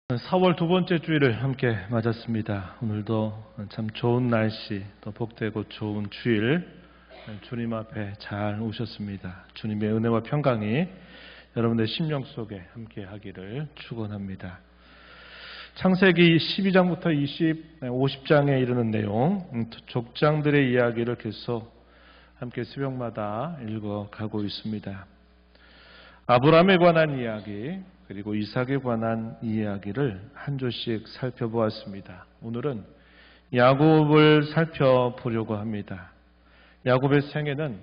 4월 두 번째 주일을 함께 맞았습니다. 오늘도 참 좋은 날씨, 또 복되고 좋은 주일 주님 앞에 잘 오셨습니다. 주님의 은혜와 평강이 여러분의 심령 속에 함께 하기를 축원합니다. 창세기 12장부터 50장에 이르는 내용, 족장들의 이야기를 계속 함께 새벽마다 읽어가고 있습니다. 아브라함에 관한 이야기, 그리고 이삭에 관한 이야기를 한 조씩 살펴보았습니다. 오늘은 야곱을 살펴보려고 합니다. 야곱의 생애는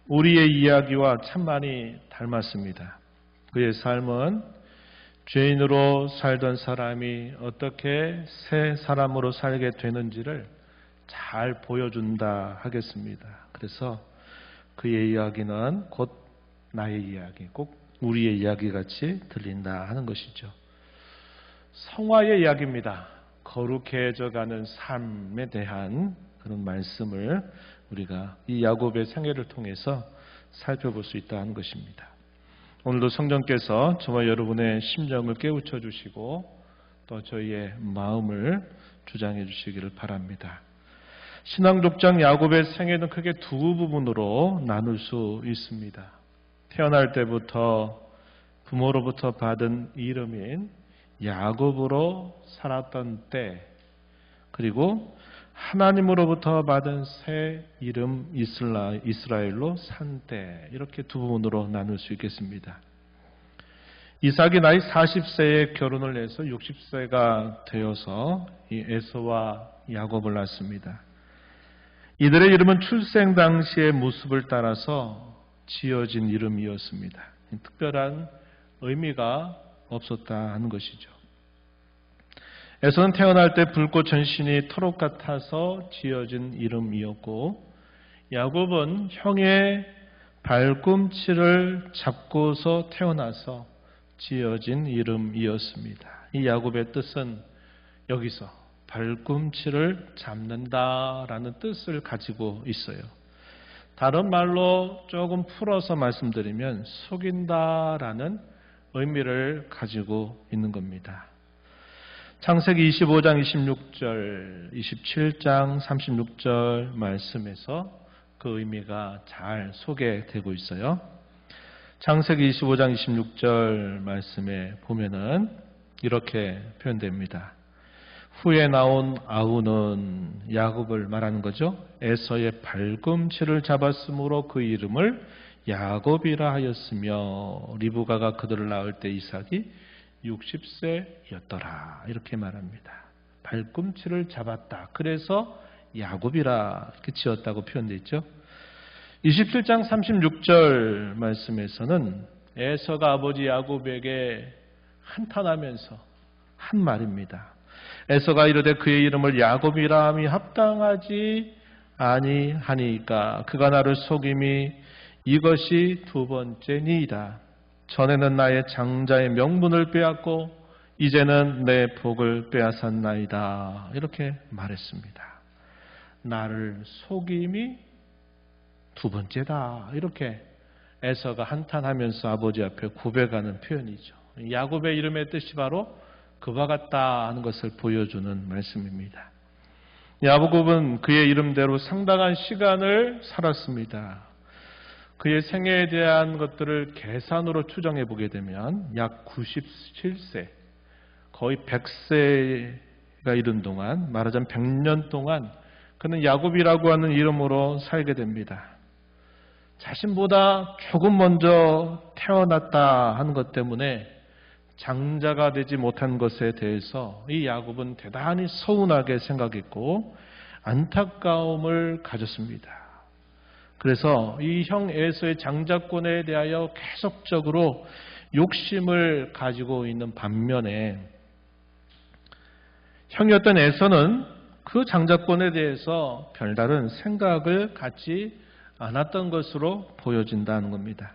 우리의 이야기와 참 많이 닮았습니다. 그의 삶은 죄인으로 살던 사람이 어떻게 새 사람으로 살게 되는지를 잘 보여준다 하겠습니다. 그래서 그의 이야기는 곧 나의 이야기, 꼭 우리의 이야기같이 들린다 하는 것이죠. 성화의 이야기입니다. 거룩해져가는 삶에 대한 그런 말씀을 우리가 이 야곱의 생애를 통해서 살펴볼 수 있다 하는 것입니다. 오늘도 성령께서 저와 여러분의 심령을 깨우쳐 주시고 또 저희의 마음을 주장해 주시기를 바랍니다. 신앙독장 야곱의 생애는 크게 두 부분으로 나눌 수 있습니다. 태어날 때부터 부모로부터 받은 이름인 야곱으로 살았던 때, 그리고 하나님으로부터 받은 새 이름 이스라엘로 산 때, 이렇게 두 부분으로 나눌 수 있겠습니다. 이삭이 나이 40세에 결혼을 해서 60세가 되어서 이 에서와 야곱을 낳습니다. 이들의 이름은 출생 당시의 모습을 따라서 지어진 이름이었습니다. 특별한 의미가 없었다 하는 것이죠. 에서는 태어날 때 불꽃 전신이 터록 같아서 지어진 이름이었고, 야곱은 형의 발꿈치를 잡고서 태어나서 지어진 이름이었습니다. 이 야곱의 뜻은 여기서 발꿈치를 잡는다라는 뜻을 가지고 있어요. 다른 말로 조금 풀어서 말씀드리면 속인다라는 의미를 가지고 있는 겁니다. 창세기 25장 26절, 27장 36절 말씀에서 그 의미가 잘 소개되고 있어요. 창세기 25장 26절 말씀에 보면은 이렇게 표현됩니다. 후에 나온 아우는 야곱을 말하는 거죠. 에서의 발꿈치를 잡았으므로 그 이름을 야곱이라 하였으며 리브가가 그들을 낳을 때 이삭이 60세였더라. 이렇게 말합니다. 발꿈치를 잡았다. 그래서 야곱이라 이렇게 지었다고 표현되어 있죠. 27장 36절 말씀에서는 에서가 아버지 야곱에게 한탄하면서 한 말입니다. 에서가 이르되 그의 이름을 야곱이라 함이 합당하지 아니하니까 그가 나를 속임이 이것이 두 번째니이다. 전에는 나의 장자의 명분을 빼앗고 이제는 내 복을 빼앗았나이다. 이렇게 말했습니다. 나를 속임이 두 번째다. 이렇게 에서가 한탄하면서 아버지 앞에 고백하는 표현이죠. 야곱의 이름의 뜻이 바로 그와 같다 하는 것을 보여주는 말씀입니다. 야곱은 그의 이름대로 상당한 시간을 살았습니다. 그의 생애에 대한 것들을 계산으로 추정해 보게 되면 약 97세, 거의 100세가 이른 동안, 말하자면 100년 동안 그는 야곱이라고 하는 이름으로 살게 됩니다. 자신보다 조금 먼저 태어났다 하는 것 때문에 장자가 되지 못한 것에 대해서 이 야곱은 대단히 서운하게 생각했고 안타까움을 가졌습니다. 그래서 이 형 에서의 장자권에 대하여 계속적으로 욕심을 가지고 있는 반면에 형이었던 에서는 그 장자권에 대해서 별다른 생각을 갖지 않았던 것으로 보여진다는 겁니다.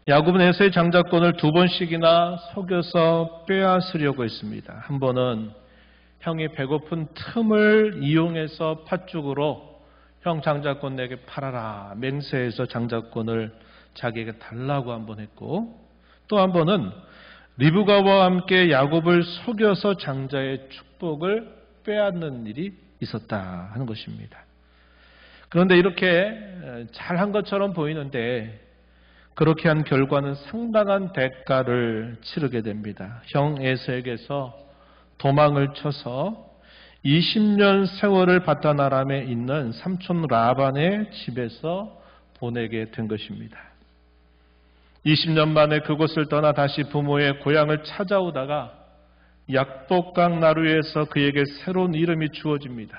야곱은 에서의 장자권을 두 번씩이나 속여서 빼앗으려고 했습니다. 한 번은 형이 배고픈 틈을 이용해서 팥죽으로 형 장자권 내게 팔아라 맹세해서 장자권을 자기에게 달라고 한 번 했고, 또 한 번은 리브가와 함께 야곱을 속여서 장자의 축복을 빼앗는 일이 있었다 하는 것입니다. 그런데 이렇게 잘한 것처럼 보이는데 그렇게 한 결과는 상당한 대가를 치르게 됩니다. 형 에서에게서 도망을 쳐서 20년 세월을 바단 아람에 있는 삼촌 라반의 집에서 보내게 된 것입니다. 20년 만에 그곳을 떠나 다시 부모의 고향을 찾아오다가 약복강 나루에서 그에게 새로운 이름이 주어집니다.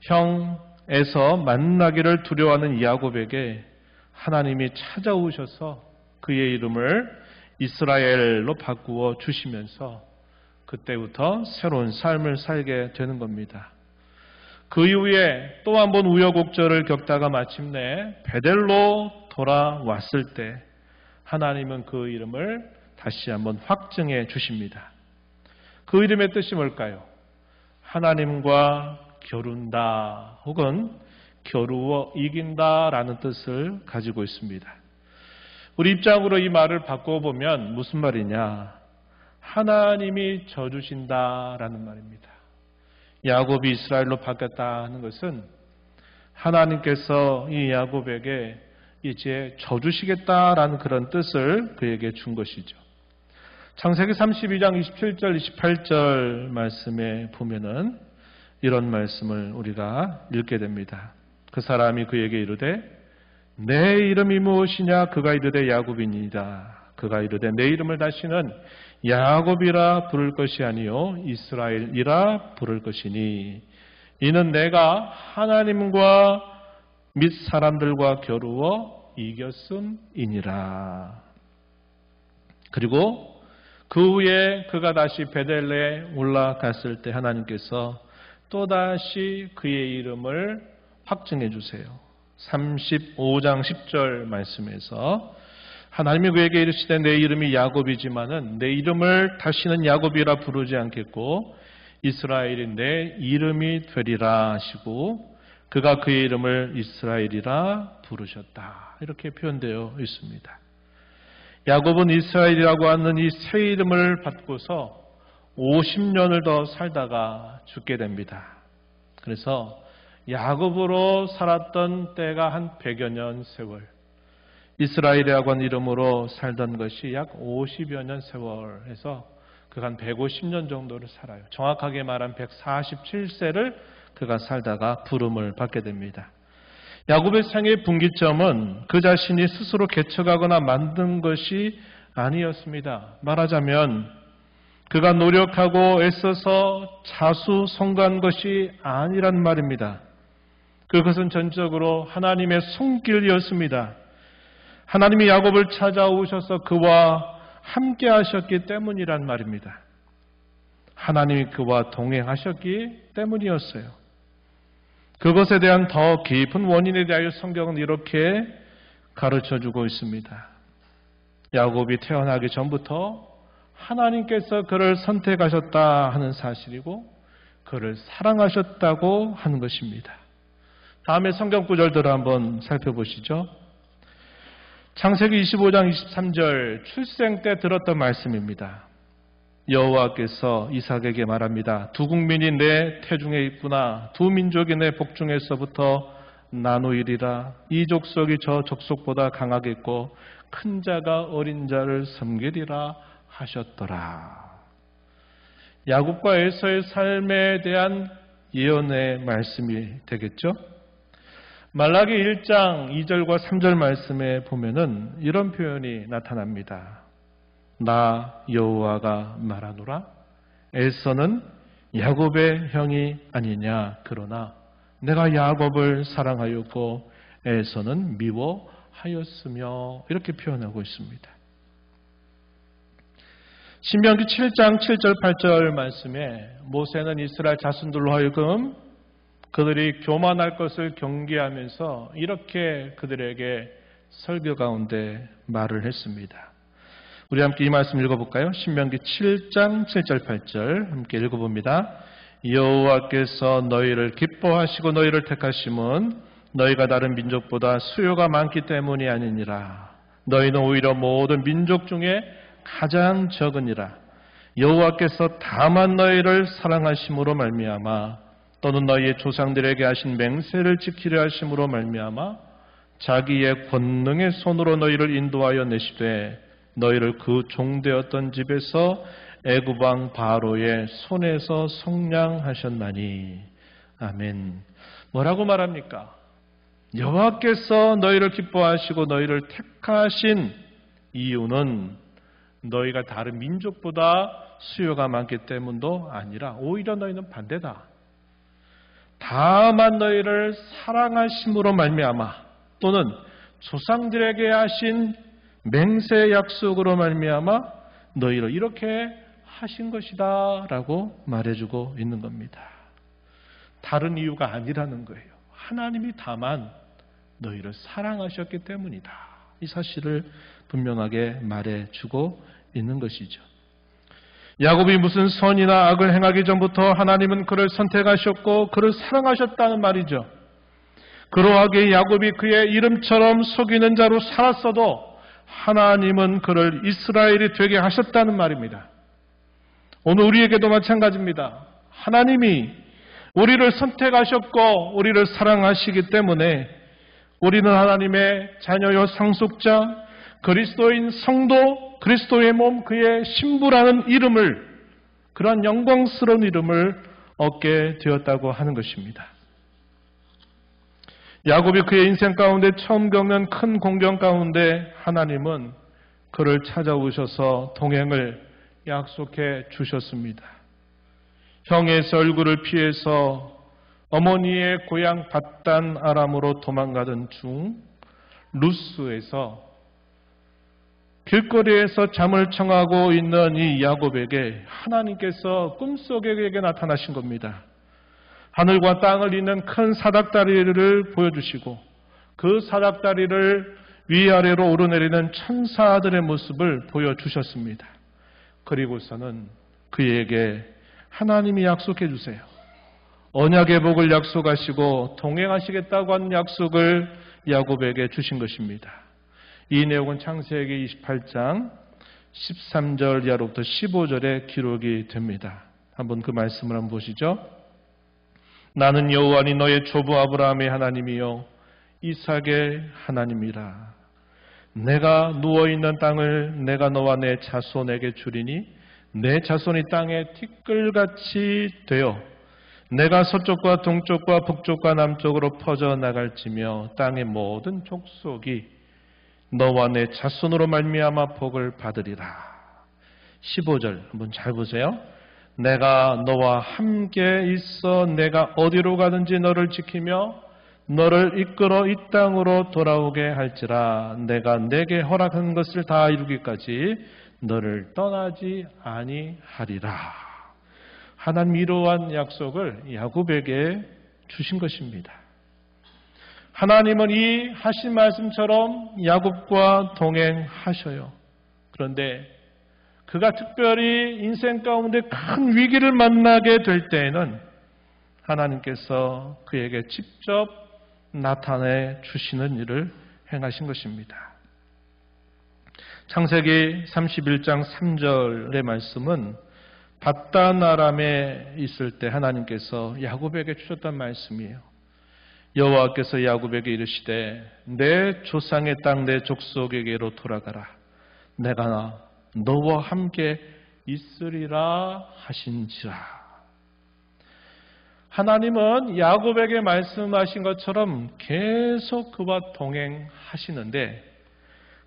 형 에서 만나기를 두려워하는 야곱에게 하나님이 찾아오셔서 그의 이름을 이스라엘로 바꾸어 주시면서 그때부터 새로운 삶을 살게 되는 겁니다. 그 이후에 또 한 번 우여곡절을 겪다가 마침내 베델로 돌아왔을 때 하나님은 그 이름을 다시 한번 확증해 주십니다. 그 이름의 뜻이 뭘까요? 하나님과 겨룬다 혹은 겨루어 이긴다라는 뜻을 가지고 있습니다. 우리 입장으로 이 말을 바꿔보면 무슨 말이냐? 하나님이 져주신다라는 말입니다. 야곱이 이스라엘로 바뀌었다는 것은 하나님께서 이 야곱에게 이제 져주시겠다라는 그런 뜻을 그에게 준 것이죠. 창세기 32장 27절 28절 말씀에 보면은 이런 말씀을 우리가 읽게 됩니다. 그 사람이 그에게 이르되 내 이름이 무엇이냐? 그가 이르되 야곱이니이다. 그가 이르되 내 이름을 다시는 야곱이라 부를 것이 아니요 이스라엘이라 부를 것이니 이는 내가 하나님과 및 사람들과 겨루어 이겼음이니라. 그리고 그 후에 그가 다시 베델레에 올라갔을 때 하나님께서 또다시 그의 이름을 확증해 주세요. 35장 10절 말씀에서 하나님이 그에게 이르시되 내 이름이 야곱이지만은 내 이름을 다시는 야곱이라 부르지 않겠고 이스라엘이 내 이름이 되리라 하시고 그가 그의 이름을 이스라엘이라 부르셨다. 이렇게 표현되어 있습니다. 야곱은 이스라엘이라고 하는 이 새 이름을 받고서 50년을 더 살다가 죽게 됩니다. 그래서 야곱으로 살았던 때가 한 100여 년 세월, 이스라엘이라고 하는 이름으로 살던 것이 약 50여 년 세월에서 그가 한 150년 정도를 살아요. 정확하게 말하면 147세를 그가 살다가 부름을 받게 됩니다. 야곱의 생의 분기점은 그 자신이 스스로 개척하거나 만든 것이 아니었습니다. 말하자면 그가 노력하고 애써서 자수성가한 것이 아니란 말입니다. 그것은 전적으로 하나님의 손길이었습니다. 하나님이 야곱을 찾아오셔서 그와 함께 하셨기 때문이란 말입니다. 하나님이 그와 동행하셨기 때문이었어요. 그것에 대한 더 깊은 원인에 대하여 성경은 이렇게 가르쳐주고 있습니다. 야곱이 태어나기 전부터 하나님께서 그를 선택하셨다 하는 사실이고 그를 사랑하셨다고 하는 것입니다. 다음에 성경 구절들을 한번 살펴보시죠. 창세기 25장 23절 출생 때 들었던 말씀입니다. 여호와께서 이삭에게 말합니다. 두 국민이 내 태중에 있구나. 두 민족이 내 복중에서부터 나누이리라. 이 족속이 저 족속보다 강하겠고 큰 자가 어린 자를 섬기리라 하셨더라. 야곱과 에서의 삶에 대한 예언의 말씀이 되겠죠. 말라기 1장 2절과 3절 말씀에 보면은 이런 표현이 나타납니다. 나 여호와가 말하노라. 에서는 야곱의 형이 아니냐. 그러나 내가 야곱을 사랑하였고 에서는 미워하였으며 이렇게 표현하고 있습니다. 신명기 7장 7절 8절 말씀에 모세는 이스라엘 자손들로 하여금 그들이 교만할 것을 경계하면서 이렇게 그들에게 설교 가운데 말을 했습니다. 우리 함께 이 말씀 읽어볼까요? 신명기 7장 7절 8절 함께 읽어봅니다. 여호와께서 너희를 기뻐하시고 너희를 택하심은 너희가 다른 민족보다 수요가 많기 때문이 아니니라. 너희는 오히려 모든 민족 중에 가장 적으니라. 여호와께서 다만 너희를 사랑하심으로 말미암아 또는 너희의 조상들에게 하신 맹세를 지키려 하심으로 말미암아 자기의 권능의 손으로 너희를 인도하여 내시되 너희를 그 종되었던 집에서 애굽 왕 바로의 손에서 속량하셨나니. 아멘. 뭐라고 말합니까? 여호와께서 너희를 기뻐하시고 너희를 택하신 이유는 너희가 다른 민족보다 수요가 많기 때문도 아니라 오히려 너희는 반대다. 다만 너희를 사랑하심으로 말미암아 또는 조상들에게 하신 맹세 약속으로 말미암아 너희를 이렇게 하신 것이다 라고 말해주고 있는 겁니다. 다른 이유가 아니라는 거예요. 하나님이 다만 너희를 사랑하셨기 때문이다. 이 사실을 분명하게 말해주고 있는 것이죠. 야곱이 무슨 선이나 악을 행하기 전부터 하나님은 그를 선택하셨고 그를 사랑하셨다는 말이죠. 그러하기에 야곱이 그의 이름처럼 속이는 자로 살았어도 하나님은 그를 이스라엘이 되게 하셨다는 말입니다. 오늘 우리에게도 마찬가지입니다. 하나님이 우리를 선택하셨고 우리를 사랑하시기 때문에 우리는 하나님의 자녀요 상속자, 그리스도인 성도, 그리스도의 몸, 그의 신부라는 이름을, 그러한 영광스러운 이름을 얻게 되었다고 하는 것입니다. 야곱이 그의 인생 가운데 처음 겪는 큰 공경 가운데 하나님은 그를 찾아오셔서 동행을 약속해 주셨습니다. 형의 얼굴을 피해서 어머니의 고향 밧단 아람으로 도망가던 중 루스에서 길거리에서 잠을 청하고 있는 이 야곱에게 하나님께서 꿈속에 나타나신 겁니다. 하늘과 땅을 잇는 큰 사닥다리를 보여주시고 그 사닥다리를 위아래로 오르내리는 천사들의 모습을 보여주셨습니다. 그리고서는 그에게 하나님이 약속해 주세요. 언약의 복을 약속하시고 동행하시겠다고 하는 약속을 야곱에게 주신 것입니다. 이 내용은 창세기 28장 13절 이하로부터 15절에 기록이 됩니다. 한번 그 말씀을 한번 보시죠. 나는 여호와니 너의 조부 아브라함의 하나님이요 이삭의 하나님이라. 내가 누워있는 땅을 내가 너와 내 자손에게 주리니 내 자손이 땅에 티끌같이 되어 내가 서쪽과 동쪽과 북쪽과 남쪽으로 퍼져나갈지며 땅의 모든 족속이 너와 내 자손으로 말미암아 복을 받으리라. 15절 한번 잘 보세요. 내가 너와 함께 있어 내가 어디로 가든지 너를 지키며 너를 이끌어 이 땅으로 돌아오게 할지라. 내가 내게 허락한 것을 다 이루기까지 너를 떠나지 아니하리라. 하나님 이러한 약속을 야곱에게 주신 것입니다. 하나님은 이 하신 말씀처럼 야곱과 동행하셔요. 그런데 그가 특별히 인생 가운데 큰 위기를 만나게 될 때에는 하나님께서 그에게 직접 나타내 주시는 일을 행하신 것입니다. 창세기 31장 3절의 말씀은 밧단 아람에 있을 때 하나님께서 야곱에게 주셨던 말씀이에요. 여호와께서 야곱에게 이르시되 내 조상의 땅 내 족속에게로 돌아가라. 내가 너와 함께 있으리라 하신지라. 하나님은 야곱에게 말씀하신 것처럼 계속 그와 동행하시는데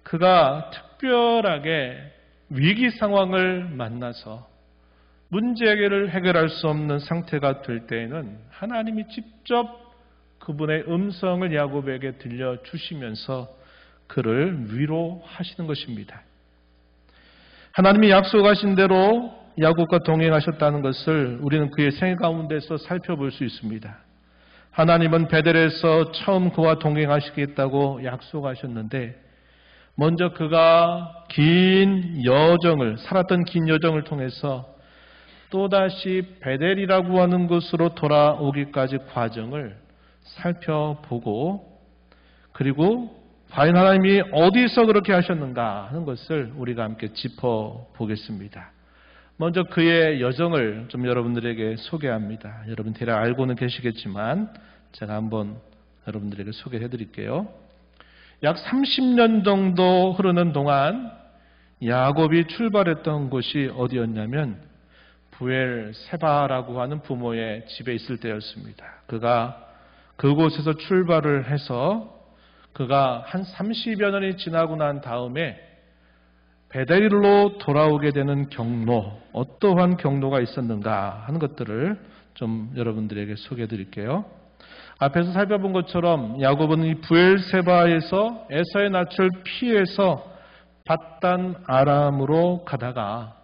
그가 특별하게 위기 상황을 만나서 문제 해결을 해결할 수 없는 상태가 될 때에는 하나님이 직접 그분의 음성을 야곱에게 들려주시면서 그를 위로하시는 것입니다. 하나님이 약속하신 대로 야곱과 동행하셨다는 것을 우리는 그의 생애 가운데서 살펴볼 수 있습니다. 하나님은 베델에서 처음 그와 동행하시겠다고 약속하셨는데 먼저 그가 살았던 긴 여정을 통해서 또다시 베델이라고 하는 곳으로 돌아오기까지 과정을 살펴보고 그리고 과연 하나님이 어디서 그렇게 하셨는가 하는 것을 우리가 함께 짚어보겠습니다. 먼저 그의 여정을 좀 여러분들에게 소개합니다. 여러분 대략 알고는 계시겠지만 제가 한번 여러분들에게 소개해 드릴게요. 약 30년 정도 흐르는 동안 야곱이 출발했던 곳이 어디였냐면 부엘세바라고 하는 부모의 집에 있을 때였습니다. 그가 그곳에서 출발을 해서 그가 한 30여 년이 지나고 난 다음에 베델로 돌아오게 되는 경로, 어떠한 경로가 있었는가 하는 것들을 좀 여러분들에게 소개해 드릴게요. 앞에서 살펴본 것처럼 야곱은 이 부엘세바에서 에서의 낯을 피해서 밧단 아람으로 가다가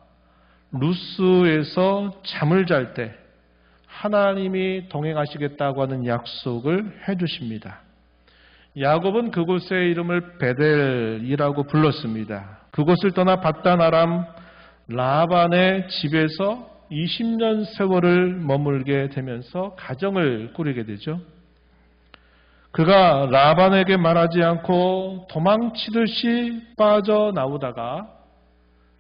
루스에서 잠을 잘 때 하나님이 동행하시겠다고 하는 약속을 해주십니다. 야곱은 그곳의 이름을 베델이라고 불렀습니다. 그곳을 떠나 밧단 아람 라반의 집에서 20년 세월을 머물게 되면서 가정을 꾸리게 되죠. 그가 라반에게 말하지 않고 도망치듯이 빠져나오다가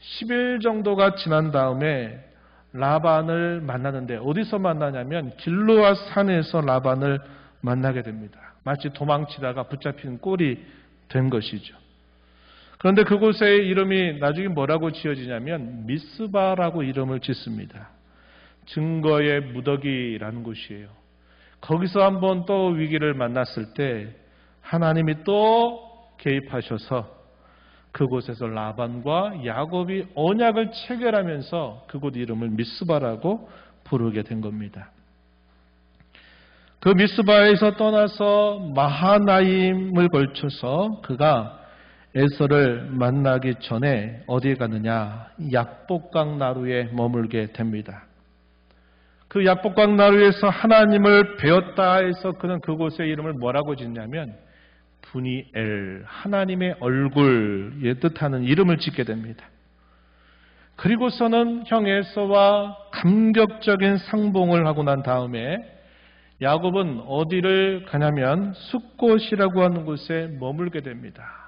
10일 정도가 지난 다음에 라반을 만나는데 어디서 만나냐면 길르앗 산에서 라반을 만나게 됩니다. 마치 도망치다가 붙잡힌 꼴이 된 것이죠. 그런데 그곳의 이름이 나중에 뭐라고 지어지냐면 미스바라고 이름을 짓습니다. 증거의 무더기라는 곳이에요. 거기서 한번 또 위기를 만났을 때 하나님이 또 개입하셔서 그곳에서 라반과 야곱이 언약을 체결하면서 그곳 이름을 미스바라고 부르게 된 겁니다. 그 미스바에서 떠나서 마하나임을 걸쳐서 그가 에서를 만나기 전에 어디에 가느냐? 약복강 나루에 머물게 됩니다. 그 약복강 나루에서 하나님을 배웠다 해서 그는 그곳의 이름을 뭐라고 짓냐면 분이엘, 하나님의 얼굴에 뜻하는 이름을 짓게 됩니다. 그리고서는 형 에서와 감격적인 상봉을 하고 난 다음에 야곱은 어디를 가냐면 숫곳이라고 하는 곳에 머물게 됩니다.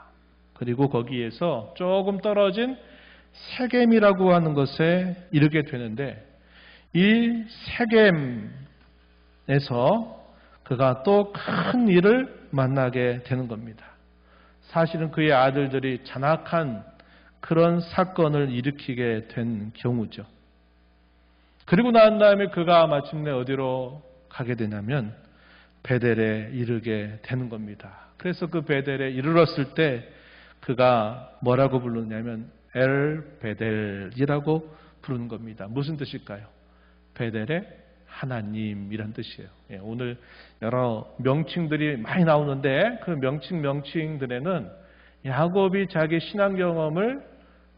그리고 거기에서 조금 떨어진 세겜이라고 하는 것에 이르게 되는데 이 세겜에서 그가 또 큰 일을 만나게 되는 겁니다. 사실은 그의 아들들이 잔악한 그런 사건을 일으키게 된 경우죠. 그리고 난 다음에 그가 마침내 어디로 가게 되냐면 베델에 이르게 되는 겁니다. 그래서 그 베델에 이르렀을 때 그가 뭐라고 부르냐면 엘 베델이라고 부르는 겁니다. 무슨 뜻일까요? 베델의 하나님이란 뜻이에요. 오늘 여러 명칭들이 많이 나오는데 그 명칭들에는 야곱이 자기 신앙 경험을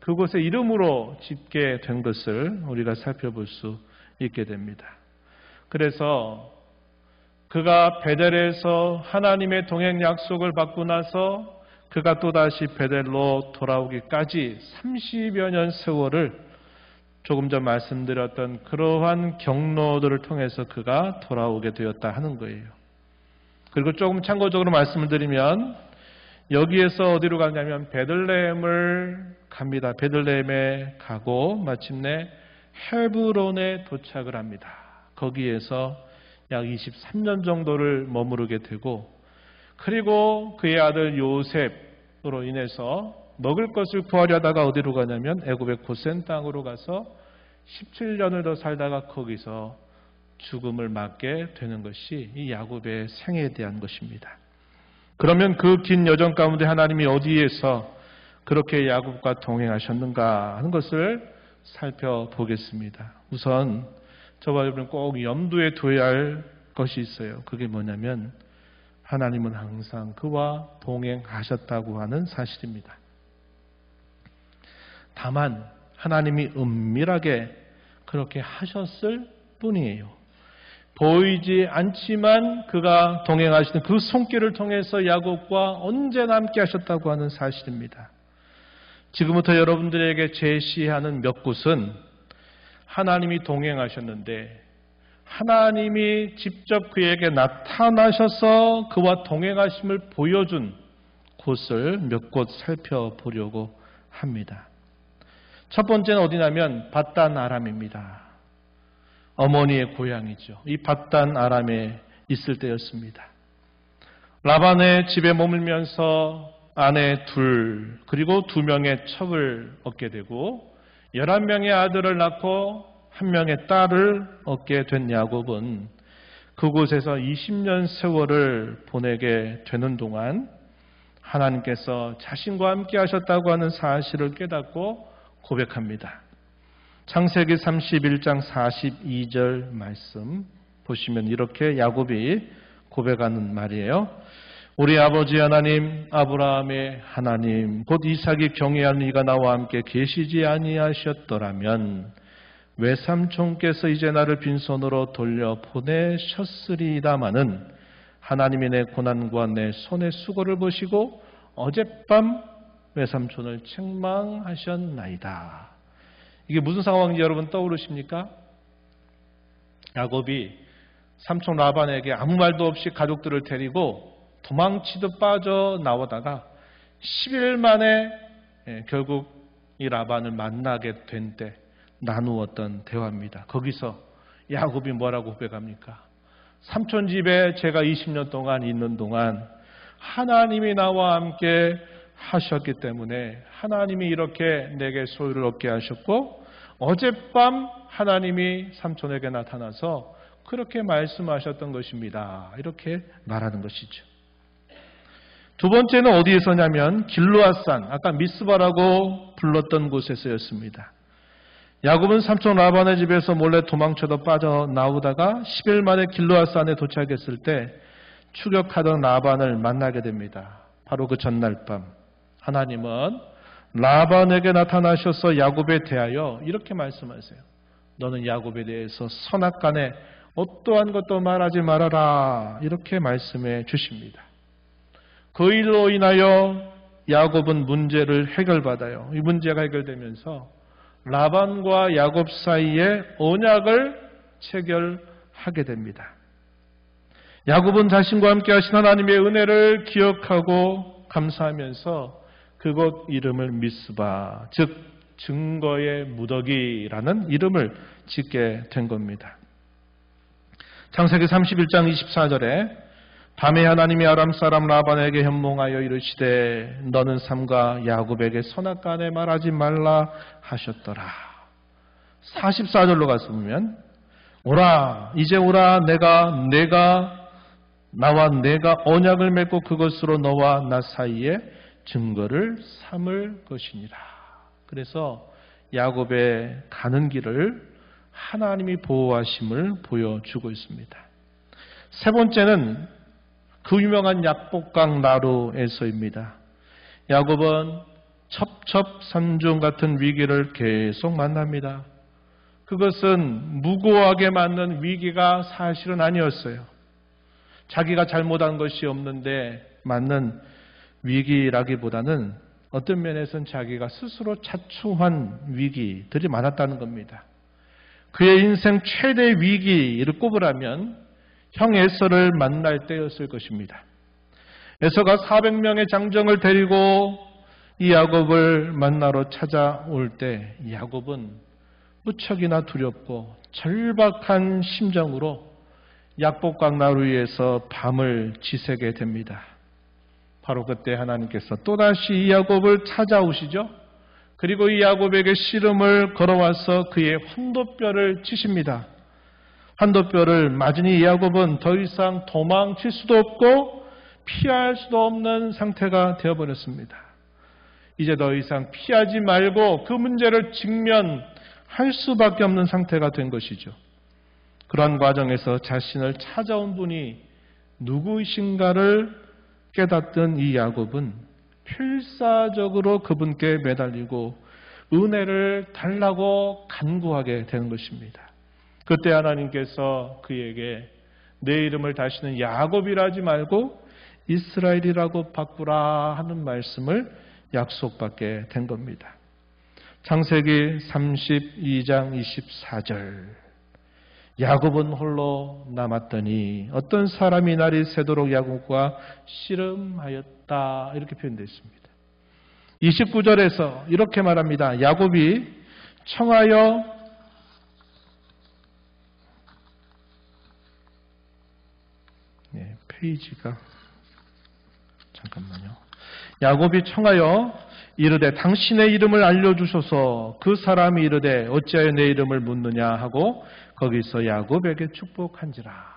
그곳의 이름으로 짓게 된 것을 우리가 살펴볼 수 있게 됩니다. 그래서 그가 베델에서 하나님의 동행 약속을 받고 나서 그가 또다시 베델로 돌아오기까지 30여 년 세월을 조금 전 말씀드렸던 그러한 경로들을 통해서 그가 돌아오게 되었다 하는 거예요. 그리고 조금 참고적으로 말씀을 드리면 여기에서 어디로 가냐면 베들레헴을 갑니다. 베들레헴에 가고 마침내 헤브론에 도착을 합니다. 거기에서 약 23년 정도를 머무르게 되고 그리고 그의 아들 요셉으로 인해서 먹을 것을 구하려다가 어디로 가냐면 애굽의 고센 땅으로 가서 17년을 더 살다가 거기서 죽음을 맞게 되는 것이 이 야곱의 생애에 대한 것입니다. 그러면 그 긴 여정 가운데 하나님이 어디에서 그렇게 야곱과 동행하셨는가 하는 것을 살펴보겠습니다. 우선 저와 여러분 꼭 염두에 둬야 할 것이 있어요. 그게 뭐냐면 하나님은 항상 그와 동행하셨다고 하는 사실입니다. 다만 하나님이 은밀하게 그렇게 하셨을 뿐이에요. 보이지 않지만 그가 동행하시는 그 손길을 통해서 야곱과 언제나 함께 하셨다고 하는 사실입니다. 지금부터 여러분들에게 제시하는 몇 곳은 하나님이 동행하셨는데 하나님이 직접 그에게 나타나셔서 그와 동행하심을 보여준 곳을 몇 곳 살펴보려고 합니다. 첫 번째는 어디냐면 밧단 아람입니다. 어머니의 고향이죠. 이 밧단 아람에 있을 때였습니다. 라반의 집에 머물면서 아내 둘 그리고 2명의 첩을 얻게 되고 11명의 아들을 낳고 1명의 딸을 얻게 된 야곱은 그곳에서 20년 세월을 보내게 되는 동안 하나님께서 자신과 함께 하셨다고 하는 사실을 깨닫고 고백합니다. 창세기 31장 42절 말씀 보시면 이렇게 야곱이 고백하는 말이에요. 우리 아버지 하나님 아브라함의 하나님 곧 이삭이 경외하는 이가 나와 함께 계시지 아니하셨더라면 외삼촌께서 이제 나를 빈손으로 돌려 보내셨으리다마는 하나님이 내 고난과 내 손의 수고를 보시고 어젯밤 외삼촌을 책망하셨나이다. 이게 무슨 상황인지 여러분 떠오르십니까? 야곱이 삼촌 라반에게 아무 말도 없이 가족들을 데리고 도망치듯 빠져나오다가 10일 만에 결국 이 라반을 만나게 된 때 나누었던 대화입니다. 거기서 야곱이 뭐라고 고백합니까? 삼촌 집에 제가 20년 동안 있는 동안 하나님이 나와 함께 하셨기 때문에 하나님이 이렇게 내게 소유를 얻게 하셨고 어젯밤 하나님이 삼촌에게 나타나서 그렇게 말씀하셨던 것입니다. 이렇게 말하는 것이죠. 두 번째는 어디에서냐면 길르앗산, 아까 미스바라고 불렀던 곳에서였습니다. 야곱은 삼촌 라반의 집에서 몰래 도망쳐도 빠져나오다가 10일 만에 길르앗산에 도착했을 때 추격하던 라반을 만나게 됩니다. 바로 그 전날 밤 하나님은 라반에게 나타나셔서 야곱에 대하여 이렇게 말씀하세요. 너는 야곱에 대해서 선악간에 어떠한 것도 말하지 말아라. 이렇게 말씀해 주십니다. 그 일로 인하여 야곱은 문제를 해결받아요. 이 문제가 해결되면서 라반과 야곱 사이에 언약을 체결하게 됩니다. 야곱은 자신과 함께 하신 하나님의 은혜를 기억하고 감사하면서 그곳 이름을 미스바, 즉 증거의 무더기라는 이름을 짓게 된 겁니다. 창세기 31장 24절에 밤에 하나님이 아람 사람 라반에게 현몽하여 이르시되 너는 삼가 야곱에게 선악간에 말하지 말라 하셨더라. 44절로 가서 보면 오라 이제 오라 내가 나와 내가 언약을 맺고 그것으로 너와 나 사이에 증거를 삼을 것이니라. 그래서 야곱의 가는 길을 하나님이 보호하심을 보여주고 있습니다. 세 번째는 그 유명한 약복강 나루에서입니다. 야곱은 첩첩산중 같은 위기를 계속 만납니다. 그것은 무고하게 맞는 위기가 사실은 아니었어요. 자기가 잘못한 것이 없는데 맞는 위기라기보다는 어떤 면에서는 자기가 스스로 자초한 위기들이 많았다는 겁니다. 그의 인생 최대 위기를 꼽으라면 형 에서를 만날 때였을 것입니다. 에서가 400명의 장정을 데리고 이 야곱을 만나러 찾아올 때 야곱은 무척이나 두렵고 절박한 심정으로 약복강 나루 위에서 밤을 지새게 됩니다. 바로 그때 하나님께서 또다시 이 야곱을 찾아오시죠. 그리고 이 야곱에게 씨름을 걸어와서 그의 환도뼈를 치십니다. 환도뼈를 맞으니 야곱은 더 이상 도망칠 수도 없고 피할 수도 없는 상태가 되어버렸습니다. 이제 더 이상 피하지 말고 그 문제를 직면할 수밖에 없는 상태가 된 것이죠. 그런 과정에서 자신을 찾아온 분이 누구이신가를 깨닫던 이 야곱은 필사적으로 그분께 매달리고 은혜를 달라고 간구하게 되는 것입니다. 그때 하나님께서 그에게 내 이름을 다시는 야곱이라 지 말고 이스라엘이라고 바꾸라 하는 말씀을 약속받게 된 겁니다. 창세기 32장 24절 야곱은 홀로 남았더니 어떤 사람이 날이 새도록 야곱과 씨름하였다. 이렇게 표현되어 있습니다. 29절에서 이렇게 말합니다. 야곱이 청하여 페이지가 잠깐만요. 야곱이 청하여 이르되 당신의 이름을 알려주소서. 그 사람이 이르되 어찌하여 내 이름을 묻느냐 하고 거기서 야곱에게 축복한지라.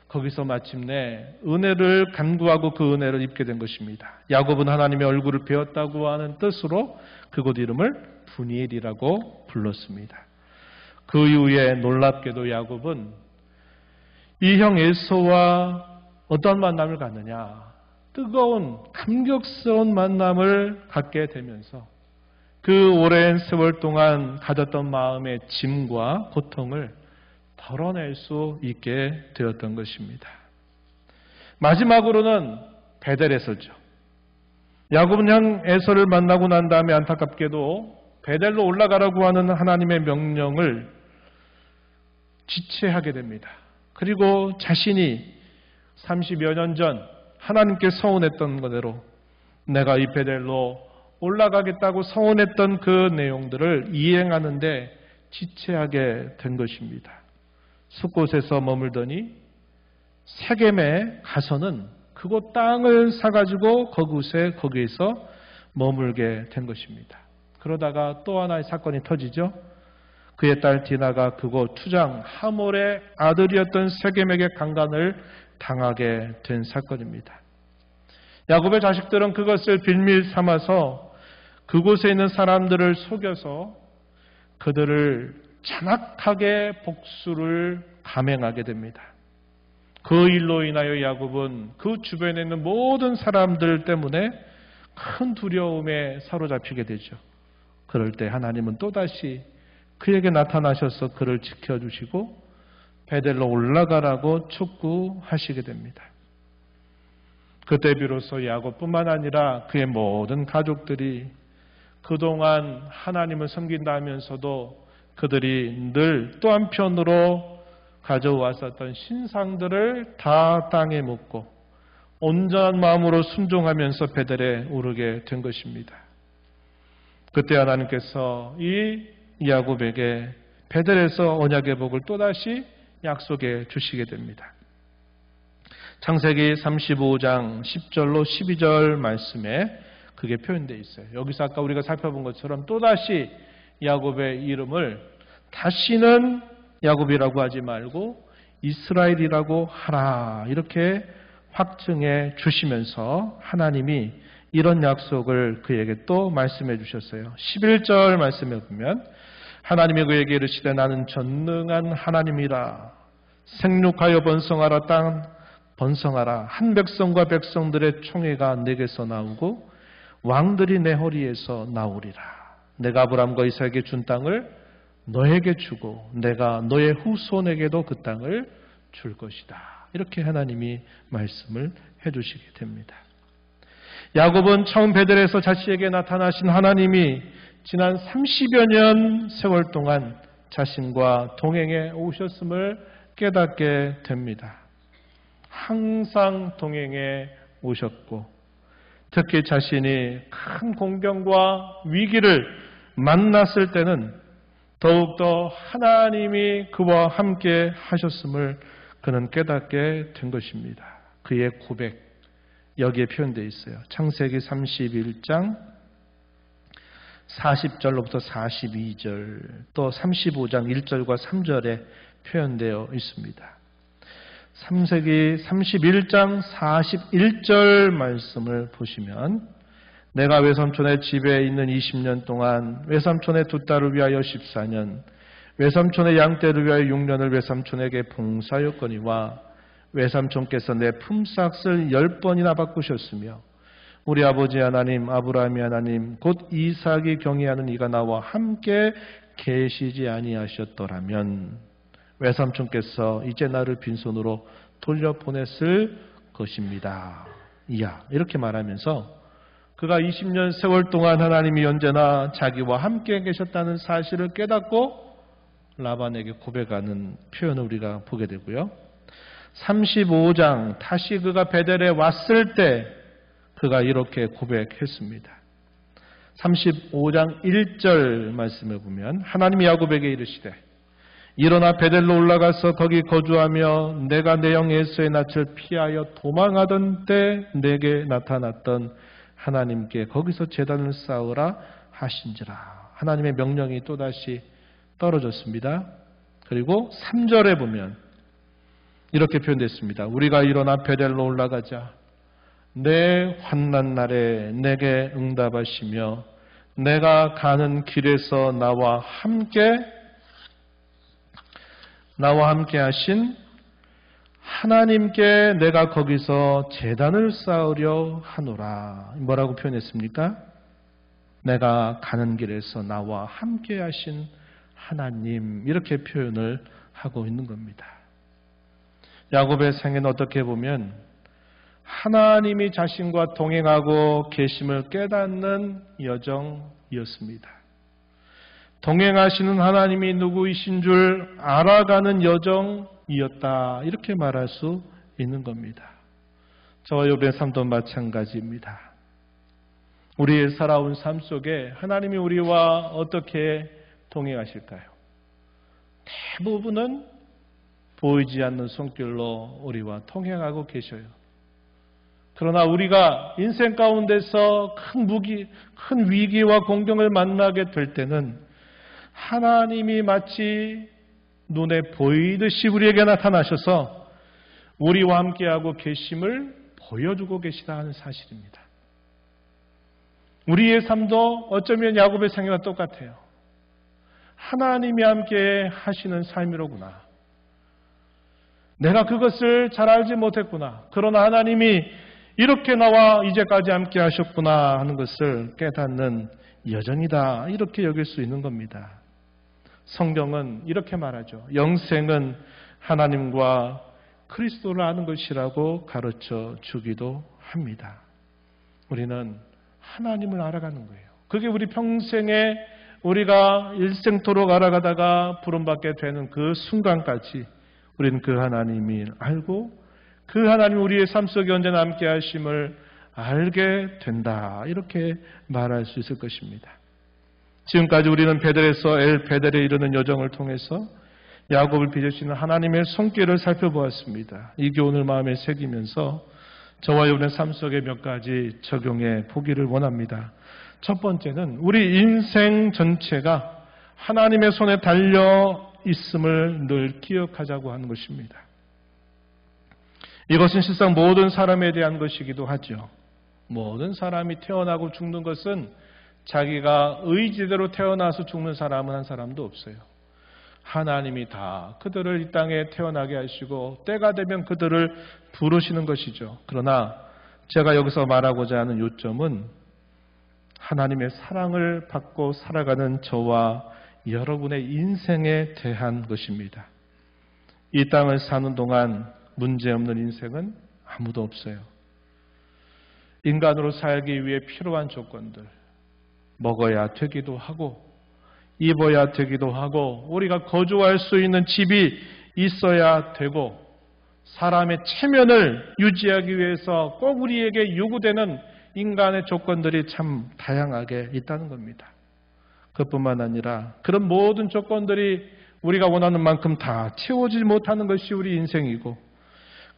거기서 마침내 은혜를 간구하고 그 은혜를 입게 된 것입니다. 야곱은 하나님의 얼굴을 배웠다고 하는 뜻으로 그곳 이름을 브니엘이라고 불렀습니다. 그 이후에 놀랍게도 야곱은 이 형 에서와 어떤 만남을 갖느냐, 뜨거운 감격스러운 만남을 갖게 되면서 그 오랜 세월 동안 가졌던 마음의 짐과 고통을 덜어낼 수 있게 되었던 것입니다. 마지막으로는 베델에서죠. 야곱은 형 에서를 만나고 난 다음에 안타깝게도 베델로 올라가라고 하는 하나님의 명령을 지체하게 됩니다. 그리고 자신이 30여 년 전 하나님께 서운했던 그대로 내가 이 베델로 올라가겠다고 서운했던 그 내용들을 이행하는데 지체하게 된 것입니다. 숲곳에서 머물더니 세겜에 가서는 그곳 땅을 사가지고 거기에서 머물게 된 것입니다. 그러다가 또 하나의 사건이 터지죠. 그의 딸 디나가 그곳 투장 하몰의 아들이었던 세겜에게 강간을 당하게 된 사건입니다. 야곱의 자식들은 그것을 빌밀 삼아서 그곳에 있는 사람들을 속여서 그들을 잔악하게 복수를 감행하게 됩니다. 그 일로 인하여 야곱은 그 주변에 있는 모든 사람들 때문에 큰 두려움에 사로잡히게 되죠. 그럴 때 하나님은 또다시 그에게 나타나셔서 그를 지켜주시고 베델로 올라가라고 촉구하시게 됩니다. 그때 비로소 야곱뿐만 아니라 그의 모든 가족들이 그동안 하나님을 섬긴다 하면서도 그들이 늘 또 한편으로 가져왔었던 신상들을 다 땅에 묻고 온전한 마음으로 순종하면서 베델에 오르게 된 것입니다. 그때 하나님께서 이 야곱에게 베델에서 언약의 복을 또다시 약속해 주시게 됩니다. 창세기 35장 10절로 12절 말씀에 그게 표현되어 있어요. 여기서 아까 우리가 살펴본 것처럼 또다시 야곱의 이름을 다시는 야곱이라고 하지 말고 이스라엘이라고 하라, 이렇게 확증해 주시면서 하나님이 이런 약속을 그에게 또 말씀해 주셨어요. 11절 말씀에 보면 하나님이 그에게 이르시되 나는 전능한 하나님이라. 생육하여 번성하라. 땅 번성하라. 한 백성과 백성들의 총회가 내게서 나오고 왕들이 내 허리에서 나오리라. 내가 아브람과 이삭에게 준 땅을 너에게 주고 내가 너의 후손에게도 그 땅을 줄 것이다. 이렇게 하나님이 말씀을 해주시게 됩니다. 야곱은 처음 베델에서 자신에게 나타나신 하나님이 지난 30여 년 세월 동안 자신과 동행해 오셨음을 깨닫게 됩니다. 항상 동행해 오셨고 특히 자신이 큰 공경과 위기를 만났을 때는 더욱더 하나님이 그와 함께 하셨음을 그는 깨닫게 된 것입니다. 그의 고백, 여기에 표현되어 있어요. 창세기 31장 40절로부터 42절, 또 35장 1절과 3절에 표현되어 있습니다. 창세기 31장 41절 말씀을 보시면 내가 외삼촌의 집에 있는 20년 동안 외삼촌의 두 딸을 위하여 14년, 외삼촌의 양떼를 위하여 6년을 외삼촌에게 봉사하였거니와 외삼촌께서 내 품삯을 10번이나 바꾸셨으며 우리 아버지 하나님 아브라함의 하나님 곧 이삭이 경외하는 이가 나와 함께 계시지 아니하셨더라면 외삼촌께서 이제 나를 빈손으로 돌려보냈을 것입니다. 이야, 이렇게 말하면서 그가 20년 세월 동안 하나님이 언제나 자기와 함께 계셨다는 사실을 깨닫고 라반에게 고백하는 표현을 우리가 보게 되고요. 35장 다시 그가 베델에 왔을 때 그가 이렇게 고백했습니다. 35장 1절 말씀에 보면 하나님이 야곱에게 이르시되 일어나 베델로 올라가서 거기 거주하며 내가 내 영 에서의 낯을 피하여 도망하던 때 내게 나타났던 하나님께 거기서 제단을 쌓으라 하신지라. 하나님의 명령이 또다시 떨어졌습니다. 그리고 3절에 보면 이렇게 표현됐습니다. 우리가 일어나 베델로 올라가자. 내 환난 날에 내게 응답하시며 내가 가는 길에서 나와 함께 하신 하나님께 내가 거기서 제단을 쌓으려 하노라. 뭐라고 표현했습니까? 내가 가는 길에서 나와 함께 하신 하나님, 이렇게 표현을 하고 있는 겁니다. 야곱의 생애는 어떻게 보면 하나님이 자신과 동행하고 계심을 깨닫는 여정이었습니다. 동행하시는 하나님이 누구이신 줄 알아가는 여정이었다. 이렇게 말할 수 있는 겁니다. 저와 욥의 삶도 마찬가지입니다. 우리의 살아온 삶 속에 하나님이 우리와 어떻게 동행하실까요? 대부분은 보이지 않는 손길로 우리와 통행하고 계셔요. 그러나 우리가 인생 가운데서 큰 위기와 공경을 만나게 될 때는 하나님이 마치 눈에 보이듯이 우리에게 나타나셔서 우리와 함께하고 계심을 보여주고 계시다 하는 사실입니다. 우리의 삶도 어쩌면 야곱의 생애와 똑같아요. 하나님이 함께 하시는 삶이로구나. 내가 그것을 잘 알지 못했구나. 그러나 하나님이 이렇게 나와 이제까지 함께 하셨구나 하는 것을 깨닫는 여정이다. 이렇게 여길 수 있는 겁니다. 성경은 이렇게 말하죠. 영생은 하나님과 그리스도를 아는 것이라고 가르쳐 주기도 합니다. 우리는 하나님을 알아가는 거예요. 그게 우리 평생에 우리가 일생토록 알아가다가 부름받게 되는 그 순간까지 우리는 그 하나님을 알고 그 하나님 우리의 삶 속에 언제나 함께 하심을 알게 된다. 이렇게 말할 수 있을 것입니다. 지금까지 우리는 베델에서 베델에 이르는 여정을 통해서 야곱을 빚으시는 하나님의 손길을 살펴보았습니다. 이 교훈을 마음에 새기면서 저와 여러분의 삶 속에 몇 가지 적용해 보기를 원합니다. 첫 번째는 우리 인생 전체가 하나님의 손에 달려 있음을 늘 기억하자고 하는 것입니다. 이것은 실상 모든 사람에 대한 것이기도 하죠. 모든 사람이 태어나고 죽는 것은 자기가 의지대로 태어나서 죽는 사람은 한 사람도 없어요. 하나님이 다 그들을 이 땅에 태어나게 하시고 때가 되면 그들을 부르시는 것이죠. 그러나 제가 여기서 말하고자 하는 요점은 하나님의 사랑을 받고 살아가는 저와 여러분의 인생에 대한 것입니다. 이 땅을 사는 동안 문제없는 인생은 아무도 없어요. 인간으로 살기 위해 필요한 조건들, 먹어야 되기도 하고 입어야 되기도 하고 우리가 거주할 수 있는 집이 있어야 되고 사람의 체면을 유지하기 위해서 꼭 우리에게 요구되는 인간의 조건들이 참 다양하게 있다는 겁니다. 그뿐만 아니라 그런 모든 조건들이 우리가 원하는 만큼 다 채워지지 못하는 것이 우리 인생이고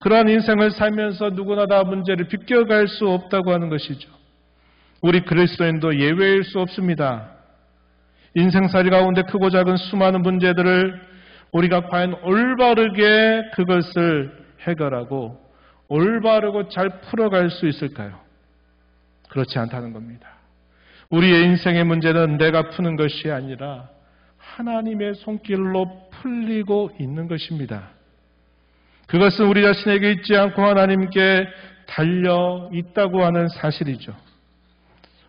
그러한 인생을 살면서 누구나 다 문제를 비껴갈 수 없다고 하는 것이죠. 우리 그리스도인도 예외일 수 없습니다. 인생살이 가운데 크고 작은 수많은 문제들을 우리가 과연 올바르게 그것을 해결하고 올바르고 잘 풀어갈 수 있을까요? 그렇지 않다는 겁니다. 우리의 인생의 문제는 내가 푸는 것이 아니라 하나님의 손길로 풀리고 있는 것입니다. 그것은 우리 자신에게 있지 않고 하나님께 달려 있다고 하는 사실이죠.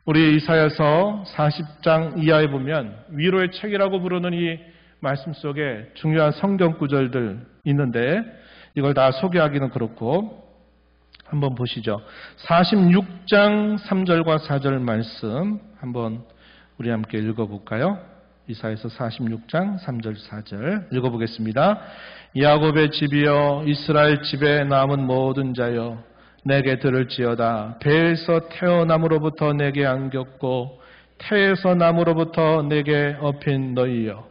우리 이사야서 40장 이하에 보면 위로의 책이라고 부르는 이 말씀 속에 중요한 성경 구절들 있는데 이걸 다 소개하기는 그렇고 한번 보시죠. 46장 3절과 4절 말씀 한번 우리 함께 읽어볼까요? 이사야서 46장 3절 4절 읽어보겠습니다. 야곱의 집이여 이스라엘 집에 남은 모든 자여 내게 들을지어다. 배에서 태어남으로부터 내게 안겼고 태에서 남으로부터 내게 업힌 너희여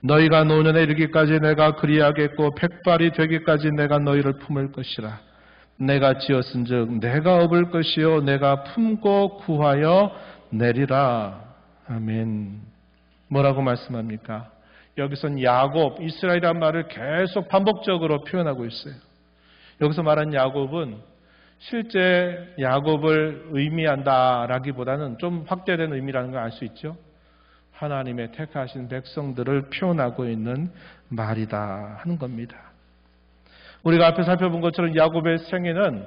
너희가 노년에 이르기까지 내가 그리하겠고 백발이 되기까지 내가 너희를 품을 것이라. 내가 지었은즉 내가 업을 것이요 내가 품고 구하여 내리라. 아멘. 뭐라고 말씀합니까? 여기선 야곱, 이스라엘이라는 말을 계속 반복적으로 표현하고 있어요. 여기서 말한 야곱은 실제 야곱을 의미한다라기보다는 좀 확대된 의미라는 걸 알 수 있죠. 하나님의 택하신 백성들을 표현하고 있는 말이다 하는 겁니다. 우리가 앞에 살펴본 것처럼 야곱의 생애는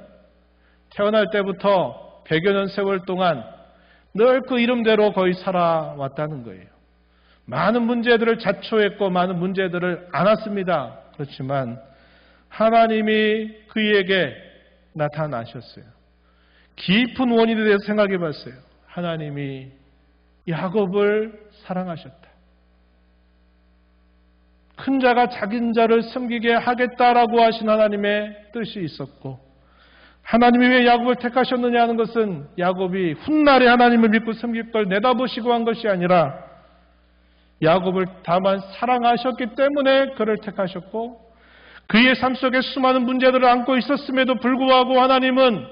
태어날 때부터 100여 년 세월 동안 늘 그 이름대로 거의 살아왔다는 거예요. 많은 문제들을 자초했고 많은 문제들을 안았습니다. 그렇지만 하나님이 그에게 나타나셨어요. 깊은 원인에 대해서 생각해 봤어요. 하나님이 야곱을 사랑하셨다. 큰 자가 작은 자를 섬기게 하겠다라고 하신 하나님의 뜻이 있었고 하나님이 왜 야곱을 택하셨느냐 하는 것은 야곱이 훗날에 하나님을 믿고 섬길 걸 내다보시고 한 것이 아니라 야곱을 다만 사랑하셨기 때문에 그를 택하셨고 그의 삶 속에 수많은 문제들을 안고 있었음에도 불구하고 하나님은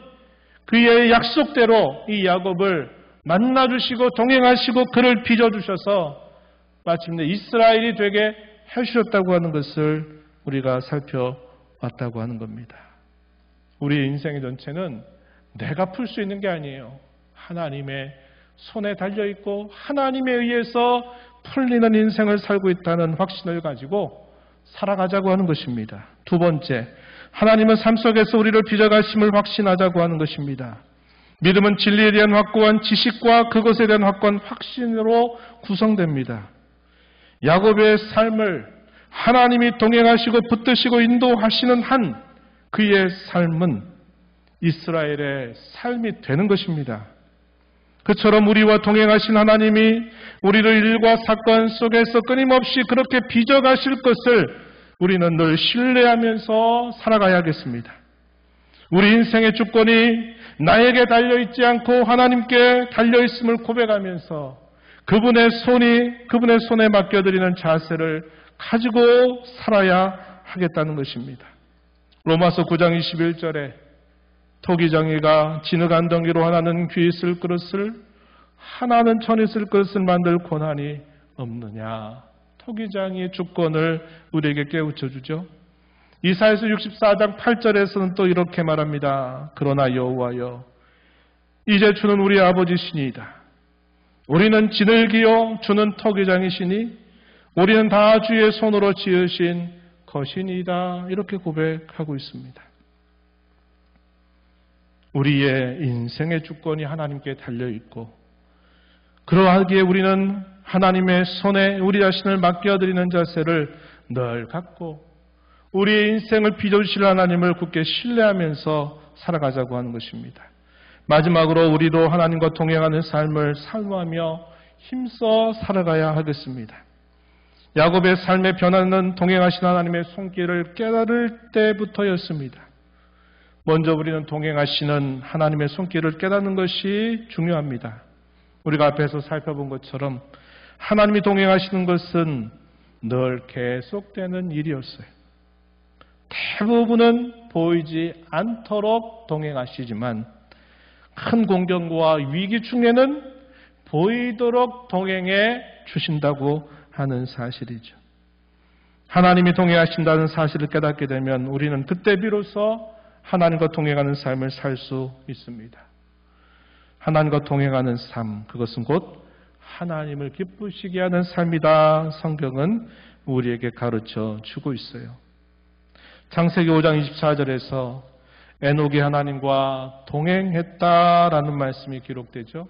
그의 약속대로 이 야곱을 만나주시고 동행하시고 그를 빚어주셔서 마침내 이스라엘이 되게 해주셨다고 하는 것을 우리가 살펴왔다고 하는 겁니다. 우리 인생의 전체는 내가 풀 수 있는 게 아니에요. 하나님의 손에 달려있고 하나님에 의해서 풀리는 인생을 살고 있다는 확신을 가지고 살아가자고 하는 것입니다. 두 번째, 하나님은 삶 속에서 우리를 빚어가심을 확신하자고 하는 것입니다. 믿음은 진리에 대한 확고한 지식과 그것에 대한 확고한 확신으로 구성됩니다. 야곱의 삶을 하나님이 동행하시고 붙드시고 인도하시는 한 그의 삶은 이스라엘의 삶이 되는 것입니다. 그처럼 우리와 동행하신 하나님이 우리를 일과 사건 속에서 끊임없이 그렇게 빚어가실 것을 우리는 늘 신뢰하면서 살아가야겠습니다. 우리 인생의 주권이 나에게 달려있지 않고 하나님께 달려있음을 고백하면서 그분의 손에 맡겨드리는 자세를 가지고 살아야 하겠다는 것입니다. 로마서 9장 21절에 토기장이가 진흙 안덩이로 하나는 귀 있을 그릇을 하나는 천 있을 그릇을 만들 권한이 없느냐. 토기장이의 주권을 우리에게 깨우쳐 주죠. 이사야서 64장 8절에서는 또 이렇게 말합니다. 그러나 여호와여 이제 주는 우리 아버지시니이다. 우리는 진흙이요 주는 토기장이시니 우리는 다 주의 손으로 지으신 것이니이다. 이렇게 고백하고 있습니다. 우리의 인생의 주권이 하나님께 달려있고 그러하기에 우리는 하나님의 손에 우리 자신을 맡겨드리는 자세를 늘 갖고 우리의 인생을 빚어주실 하나님을 굳게 신뢰하면서 살아가자고 하는 것입니다. 마지막으로 우리도 하나님과 동행하는 삶을 사모하며 힘써 살아가야 하겠습니다. 야곱의 삶의 변화는 동행하신 하나님의 손길을 깨달을 때부터였습니다. 먼저 우리는 동행하시는 하나님의 손길을 깨닫는 것이 중요합니다. 우리가 앞에서 살펴본 것처럼 하나님이 동행하시는 것은 늘 계속되는 일이었어요. 대부분은 보이지 않도록 동행하시지만 큰 공경과 위기 중에는 보이도록 동행해 주신다고 하는 사실이죠. 하나님이 동행하신다는 사실을 깨닫게 되면 우리는 그때 비로소 하나님과 동행하는 삶을 살 수 있습니다. 하나님과 동행하는 삶, 그것은 곧 하나님을 기쁘시게 하는 삶이다. 성경은 우리에게 가르쳐 주고 있어요. 창세기 5장 24절에서 에녹이 하나님과 동행했다라는 말씀이 기록되죠.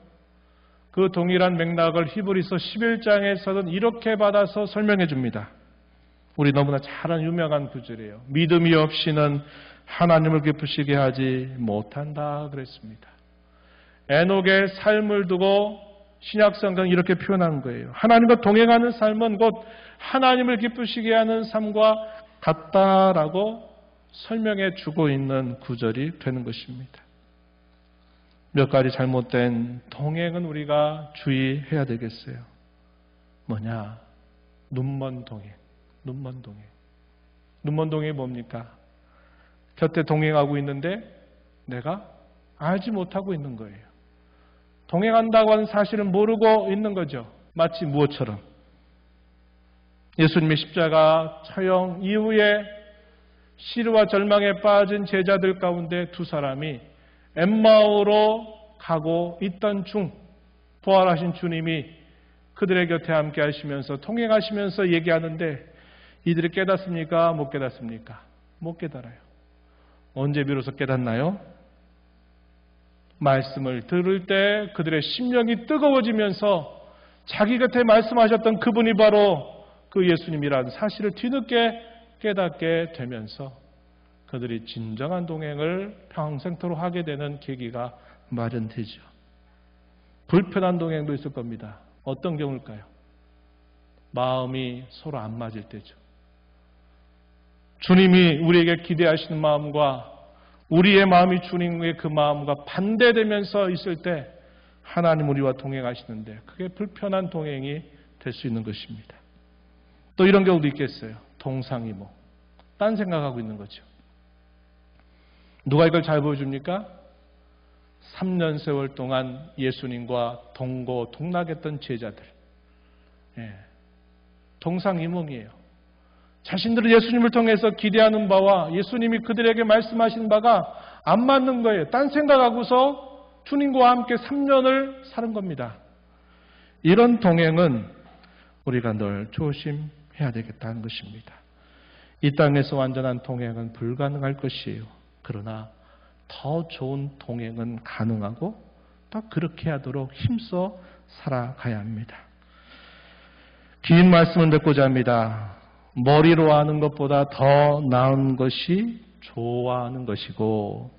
그 동일한 맥락을 히브리서 11장에서는 이렇게 받아서 설명해 줍니다. 우리 너무나 잘 아는 유명한 구절이에요. 믿음이 없이는 하나님을 기쁘시게 하지 못한다 그랬습니다. 에녹의 삶을 두고 신약성경 이렇게 표현한 거예요. 하나님과 동행하는 삶은 곧 하나님을 기쁘시게 하는 삶과 같다라고 설명해 주고 있는 구절이 되는 것입니다. 몇 가지 잘못된 동행은 우리가 주의해야 되겠어요. 뭐냐? 눈먼 동행. 눈먼 동행. 눈먼 동행이 뭡니까? 곁에 동행하고 있는데 내가 알지 못하고 있는 거예요. 동행한다고 하는 사실은 모르고 있는 거죠. 마치 무엇처럼? 예수님의 십자가 처형 이후에 시루와 절망에 빠진 제자들 가운데 두 사람이 엠마오로 가고 있던 중 부활하신 주님이 그들의 곁에 함께 하시면서 통행하시면서 얘기하는데 이들이 깨닫습니까? 못 깨닫습니까? 못 깨달아요. 언제 비로소 깨닫나요? 말씀을 들을 때 그들의 심령이 뜨거워지면서 자기 곁에 말씀하셨던 그분이 바로 그 예수님이라는 사실을 뒤늦게 깨닫게 되면서 그들이 진정한 동행을 평생토록 하게 되는 계기가 마련되죠. 불편한 동행도 있을 겁니다. 어떤 경우일까요? 마음이 서로 안 맞을 때죠. 주님이 우리에게 기대하시는 마음과 우리의 마음이 주님의 그 마음과 반대되면서 있을 때 하나님 우리와 동행하시는데 그게 불편한 동행이 될 수 있는 것입니다. 또 이런 경우도 있겠어요. 동상이몽. 딴 생각하고 있는 거죠. 누가 이걸 잘 보여줍니까? 3년 세월 동안 예수님과 동고동락했던 제자들. 동상이몽이에요. 자신들은 예수님을 통해서 기대하는 바와 예수님이 그들에게 말씀하신 바가 안 맞는 거예요. 딴 생각하고서 주님과 함께 3년을 사는 겁니다. 이런 동행은 우리가 늘 조심해야 되겠다는 것입니다. 이 땅에서 완전한 동행은 불가능할 것이에요. 그러나 더 좋은 동행은 가능하고 또 그렇게 하도록 힘써 살아가야 합니다. 긴 말씀을 듣고자 합니다. 머리로 하는 것보다 더 나은 것이 좋아하는 것이고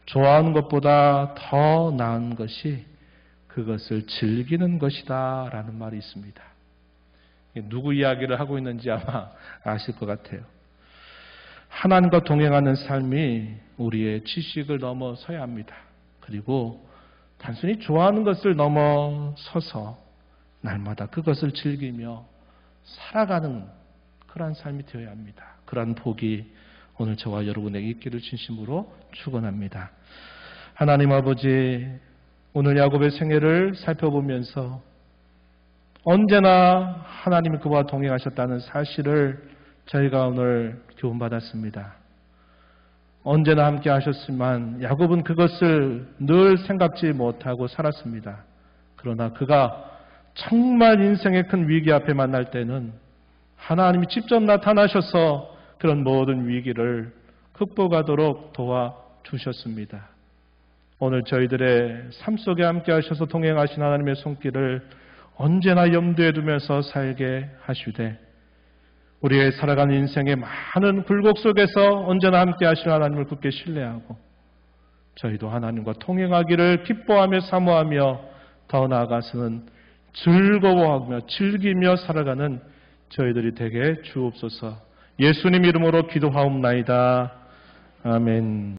좋아하는 것보다 더 나은 것이 그것을 즐기는 것이다 라는 말이 있습니다. 누구 이야기를 하고 있는지 아마 아실 것 같아요. 하나님과 동행하는 삶이 우리의 지식을 넘어서야 합니다. 그리고 단순히 좋아하는 것을 넘어서서 날마다 그것을 즐기며 살아가는 그러한 삶이 되어야 합니다. 그러한 복이 오늘 저와 여러분에게 있기를 진심으로 축원합니다. 하나님 아버지, 오늘 야곱의 생애를 살펴보면서 언제나 하나님이 그와 동행하셨다는 사실을 저희가 오늘 교훈받았습니다. 언제나 함께 하셨지만 야곱은 그것을 늘 생각지 못하고 살았습니다. 그러나 그가 정말 인생의 큰 위기 앞에 만날 때는 하나님이 직접 나타나셔서 그런 모든 위기를 극복하도록 도와주셨습니다. 오늘 저희들의 삶 속에 함께 하셔서 동행하신 하나님의 손길을 언제나 염두에 두면서 살게 하시되 우리의 살아가는 인생의 많은 굴곡 속에서 언제나 함께 하신 하나님을 굳게 신뢰하고 저희도 하나님과 통행하기를 기뻐하며 사모하며 더 나아가서는 즐거워하며 즐기며 살아가는 저희들이 되게 주옵소서. 예수님 이름으로 기도하옵나이다. 아멘.